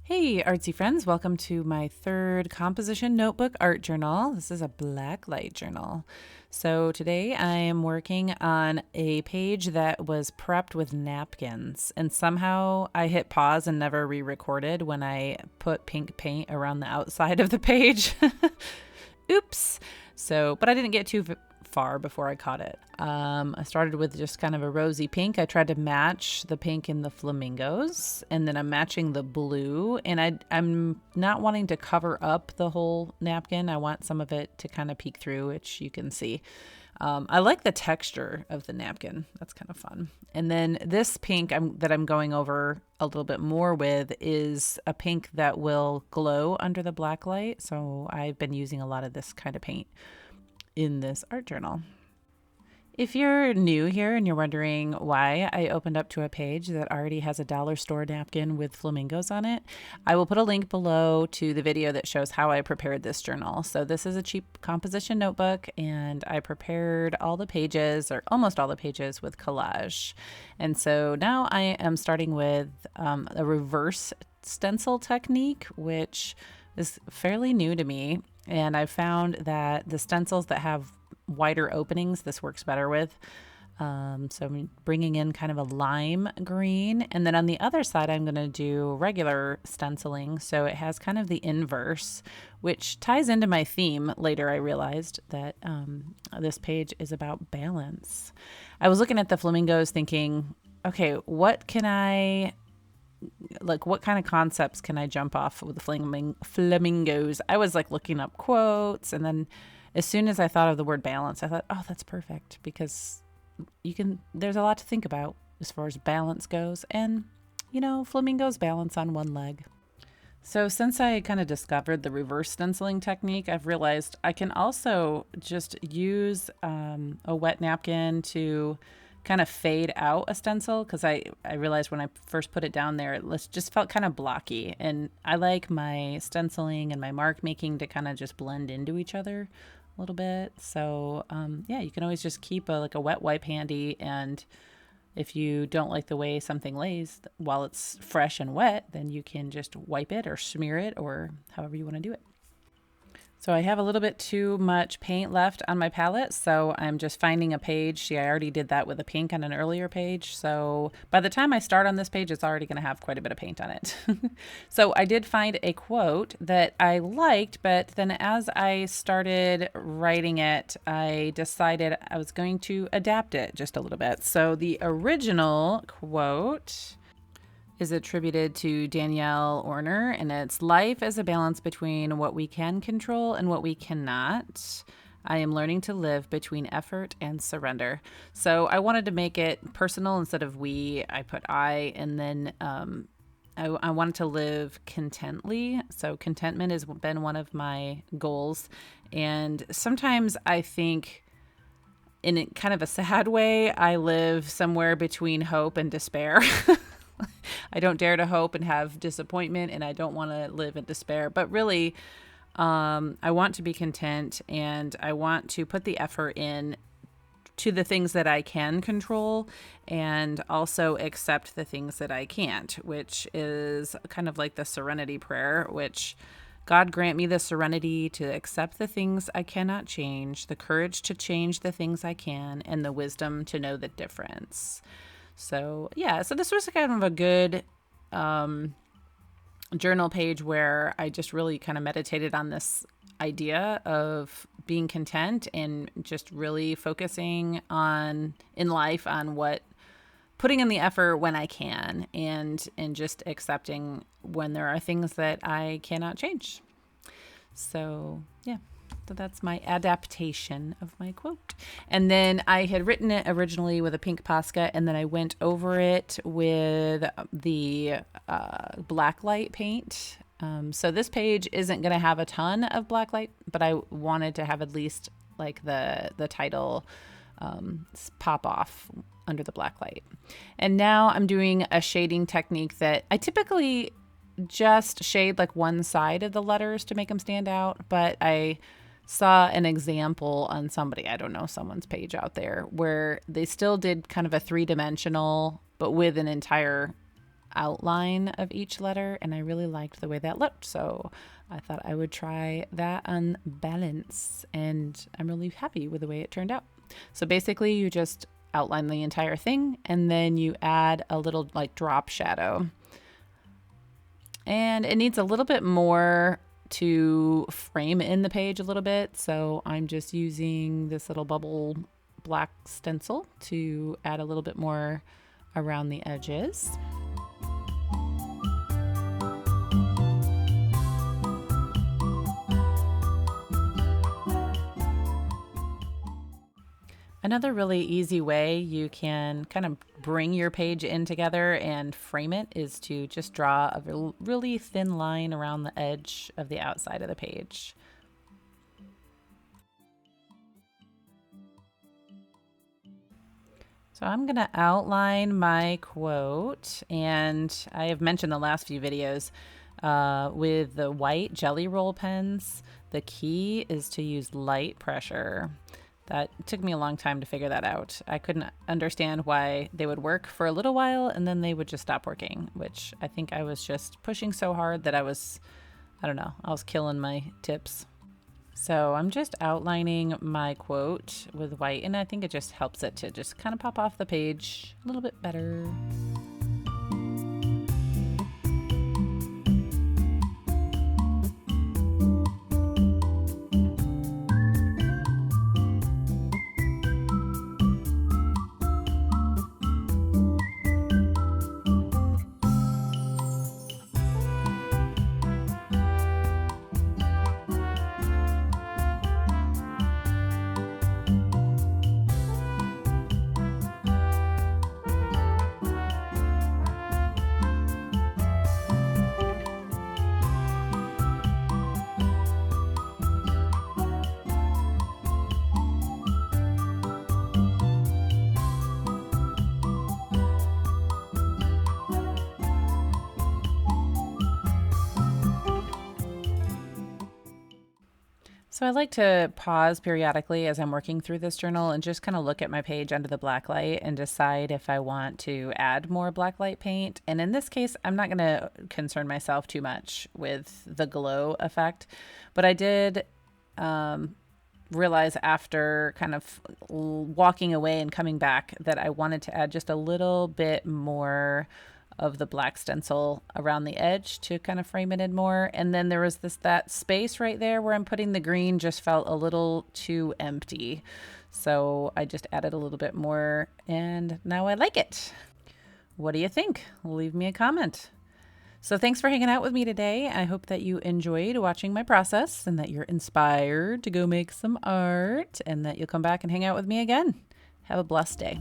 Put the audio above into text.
Hey, artsy friends, welcome to my third composition notebook art journal. This is a black light journal. So today I am working on a page that was prepped with napkins, and somehow I hit pause and never re-recorded when I put pink paint around the outside of the page. Oops. But I didn't get too far before I caught it. I started with just kind of a rosy pink. I tried to match the pink in the flamingos, and then I'm matching the blue, and I'm not wanting to cover up the whole napkin. I want some of it to kind of peek through, which you can see. I like the texture of the napkin. That's kind of fun. And then this pink that I'm going over a little bit more with is a pink that will glow under the black light. So I've been using a lot of this kind of paint in this art journal. If you're new here and you're wondering why I opened up to a page that already has a dollar store napkin with flamingos on it, I will put a link below to the video that shows how I prepared this journal. So this is a cheap composition notebook, and I prepared all the pages, or almost all the pages, with collage. And so now I am starting with a reverse stencil technique, which is fairly new to me. And I found that the stencils that have wider openings, this works better with. So I'm bringing in kind of a lime green. And then on the other side, I'm going to do regular stenciling. So it has kind of the inverse, which ties into my theme. Later, I realized that this page is about balance. I was looking at the flamingos thinking, okay, what kind of concepts can I jump off with the flamingos? I was like looking up quotes, and then as soon as I thought of the word balance, I thought, oh, that's perfect, because there's a lot to think about as far as balance goes. And, flamingos balance on one leg. So since I kind of discovered the reverse stenciling technique, I've realized I can also just use a wet napkin to kind of fade out a stencil, because I realized when I first put it down there, it just felt kind of blocky, and I like my stenciling and my mark making to kind of just blend into each other a little bit. So you can always just keep a wet wipe handy, and if you don't like the way something lays while it's fresh and wet, then you can just wipe it or smear it, or however you want to do it. So I have a little bit too much paint left on my palette, so I'm just finding a page. See, I already did that with a pink on an earlier page, so by the time I start on this page, it's already going to have quite a bit of paint on it. So I did find a quote that I liked, but then as I started writing it, I decided I was going to adapt it just a little bit. So the original quote is attributed to Danielle Orner, and it's, "Life is a balance between what we can control and what we cannot. I am learning to live between effort and surrender." So I wanted to make it personal. Instead of we, I put I, and then I wanted to live contently. So contentment has been one of my goals, and sometimes I think, in a kind of a sad way, I live somewhere between hope and despair. I don't dare to hope and have disappointment, and I don't want to live in despair. But really, I want to be content, and I want to put the effort in to the things that I can control, and also accept the things that I can't, which is kind of like the serenity prayer, which God grant me the serenity to accept the things I cannot change, the courage to change the things I can, and the wisdom to know the difference. So this was kind of a good journal page where I just really kind of meditated on this idea of being content, and just really focusing in life on putting in the effort when I can, and just accepting when there are things that I cannot change. So that's my adaptation of my quote. And then I had written it originally with a pink Posca, and then I went over it with the black light paint. So this page isn't going to have a ton of black light, but I wanted to have at least like the title pop off under the black light. And now I'm doing a shading technique that I typically just shade like one side of the letters to make them stand out, but I saw an example on someone's page out there, where they still did kind of a 3-dimensional, but with an entire outline of each letter, and I really liked the way that looked. So I thought I would try that on balance, and I'm really happy with the way it turned out. So basically you just outline the entire thing, and then you add a little like drop shadow. And it needs a little bit more to frame in the page a little bit. So I'm just using this little bubble black stencil to add a little bit more around the edges. Another really easy way you can kind of bring your page in together and frame it is to just draw a really thin line around the edge of the outside of the page. So I'm going to outline my quote, and I have mentioned the last few videos with the white jelly roll pens, the key is to use light pressure. That took me a long time to figure that out. I couldn't understand why they would work for a little while and then they would just stop working, which I think I was just pushing so hard that I was killing my tips. So I'm just outlining my quote with white, and I think it just helps it to just kind of pop off the page a little bit better. So I like to pause periodically as I'm working through this journal and just kind of look at my page under the black light and decide if I want to add more black light paint. And in this case, I'm not going to concern myself too much with the glow effect, but I did realize after kind of walking away and coming back that I wanted to add just a little bit more of the black stencil around the edge to kind of frame it in more. And then there was that space right there where I'm putting the green just felt a little too empty. So I just added a little bit more and now I like it. What do you think? Leave me a comment. So thanks for hanging out with me today. I hope that you enjoyed watching my process and that you're inspired to go make some art and that you'll come back and hang out with me again. Have a blessed day.